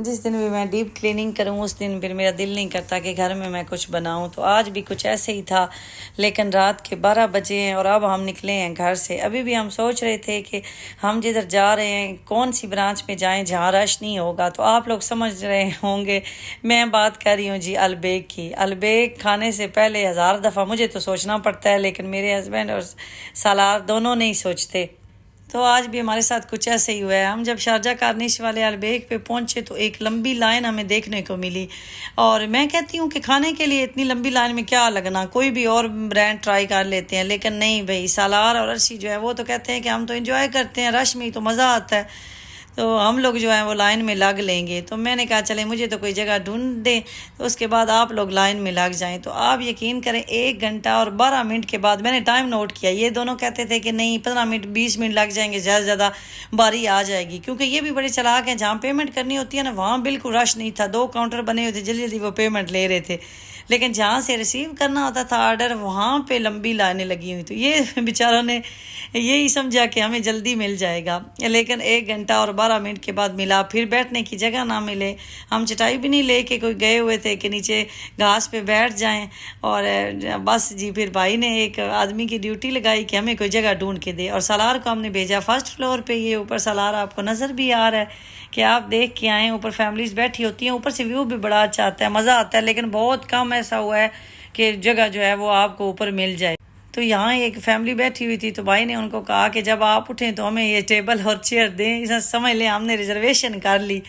जिस दिन भी मैं डीप क्लीनिंग करूँ उस दिन फिर मेरा दिल नहीं करता कि घर में मैं कुछ बनाऊँ। तो आज भी कुछ ऐसे ही था, लेकिन रात के 12 बजे हैं और अब हम निकले हैं घर से। अभी भी हम सोच रहे थे कि हम जिधर जा रहे हैं कौन सी ब्रांच में जाएं जहाँ रश नहीं होगा। तो आप लोग समझ रहे होंगे मैं बात कर रही हूँ जी अलबेग की। अलबेग खाने से पहले 1000 दफ़ा मुझे तो सोचना पड़ता है, लेकिन मेरे हस्बैंड और सालार दोनों नहीं सोचते। तो आज भी हमारे साथ कुछ ऐसे ही हुआ है। हम जब शारजा कारनिश वाले अलबेग पे पहुंचे तो एक लंबी लाइन हमें देखने को मिली, और मैं कहती हूँ कि खाने के लिए इतनी लंबी लाइन में क्या लगना, कोई भी और ब्रांड ट्राई कर लेते हैं। लेकिन नहीं भाई, सालार और अर्शी जो है वो तो कहते हैं कि हम तो एंजॉय करते हैं, रश में तो मज़ा आता है, तो हम लोग जो है वो लाइन में लग लेंगे। तो मैंने कहा चले मुझे तो कोई जगह ढूंढ दें, तो उसके बाद आप लोग लाइन में लग जाएं। तो आप यकीन करें 1 घंटा और 12 मिनट के बाद मैंने टाइम नोट किया, ये दोनों कहते थे कि नहीं 15 मिनट 20 मिनट लग जाएंगे, ज़्यादा से ज़्यादा बारी आ जाएगी। क्योंकि ये भी बड़े चालाक हैं, जहाँ पेमेंट करनी होती है ना वहाँ बिल्कुल रश नहीं था, 2 काउंटर बने हुए थे, जल्दी जल्दी वो पेमेंट ले रहे थे। लेकिन जहाँ से रिसीव करना होता था ऑर्डर वहाँ पे लंबी लाइनें लगी हुई। तो ये बेचारों ने यही समझा कि हमें जल्दी मिल जाएगा, लेकिन 1 घंटा और 12 मिनट के बाद मिला। फिर बैठने की जगह ना मिले, हम चटाई भी नहीं लेके कोई गए हुए थे कि नीचे घास पे बैठ जाएं। और बस जी फिर भाई ने एक आदमी की ड्यूटी लगाई कि हमें कोई जगह ढूंढ के दे, और सालार को हमने भेजा 1st फ्लोर पे। ये ऊपर सालार आपको नज़र भी आ रहा है कि आप देख के आएँ, ऊपर फैमिलीज बैठी होती हैं, ऊपर से व्यू भी बड़ा अच्छा आता है, मज़ा आता है। लेकिन बहुत कम ऐसा हुआ है कि जगह जो है वो आपको ऊपर मिल जाए। तो यहाँ एक फैमिली बैठी हुई थी, तो भाई ने उनको कहा कि जब आप उठें तो हमें ये टेबल और चेयर दें। इसे समझ लें हमने रिजर्वेशन कर ली।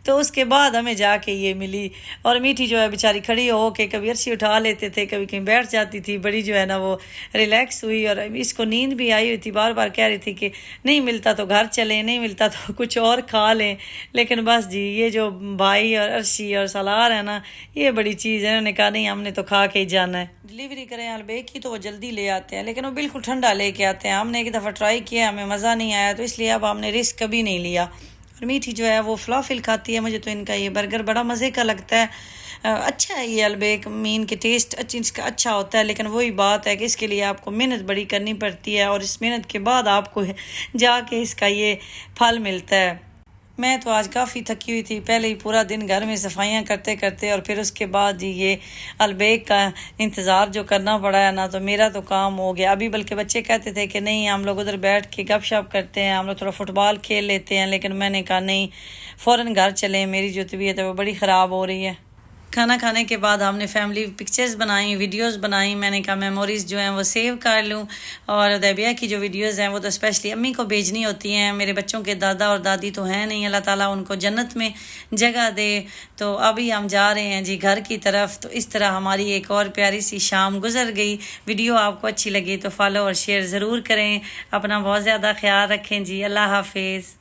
तो उसके बाद हमें जाके ये मिली, और मीठी जो है बेचारी खड़ी हो के कभी अर्शी उठा लेते थे, कभी कहीं बैठ जाती थी, बड़ी जो है ना वो रिलैक्स हुई। और इसको नींद भी आई हुई थी, बार बार कह रही थी कि नहीं मिलता तो घर चलें, नहीं मिलता तो कुछ और खा लें। लेकिन बस जी ये जो भाई और अर्शी और सलार है ना, ये बड़ी चीज़ है। उन्होंने कहा नहीं हमने तो खा के ही जाना है। डिलीवरी करें अलबेग की तो वो जल्दी ले आते हैं, लेकिन वो बिल्कुल ठंडा लेके आते हैं। हमने एक दफ़ा ट्राई किया, हमें मज़ा नहीं आया, तो इसलिए अब हमने रिस्क कभी नहीं लिया। और मीठी जो है वो फलाफिल खाती है, मुझे तो इनका ये बर्गर बड़ा मज़े का लगता है। अच्छा है ये अलबेग मीन के टेस्ट इसका अच्छा होता है, लेकिन वही बात है कि इसके लिए आपको मेहनत बड़ी करनी पड़ती है, और इस मेहनत के बाद आपको जाके इसका ये फल मिलता है। मैं तो आज काफ़ी थकी हुई थी, पहले ही पूरा दिन घर में सफाइयाँ करते करते, और फिर उसके बाद जी ये अलबेग का इंतज़ार जो करना पड़ा है ना, तो मेरा तो काम हो गया। अभी बल्कि बच्चे कहते थे कि नहीं हम लोग उधर बैठ के गपशप करते हैं, हम लोग थोड़ा फुटबॉल खेल लेते हैं, लेकिन मैंने कहा नहीं फ़ौरन घर चलें, मेरी जो तबीयत है वो बड़ी ख़राब हो रही है। खाना खाने के बाद हमने फैमिली पिक्चर्स बनाई, वीडियोस बनाई। मैंने कहा मेमोरीज़ जो हैं वो सेव कर लूँ, और उदैबिया की जो वीडियोस हैं वो तो स्पेशली अम्मी को भेजनी होती हैं। मेरे बच्चों के दादा और दादी तो हैं नहीं, अल्लाह ताला उनको जन्नत में जगह दे। तो अभी हम जा रहे हैं जी घर की तरफ। तो इस तरह हमारी एक और प्यारी सी शाम गुजर गई। वीडियो आपको अच्छी लगी तो फॉलो और शेयर ज़रूर करें। अपना बहुत ज़्यादा ख्याल रखें जी। अल्लाह हाफिज़।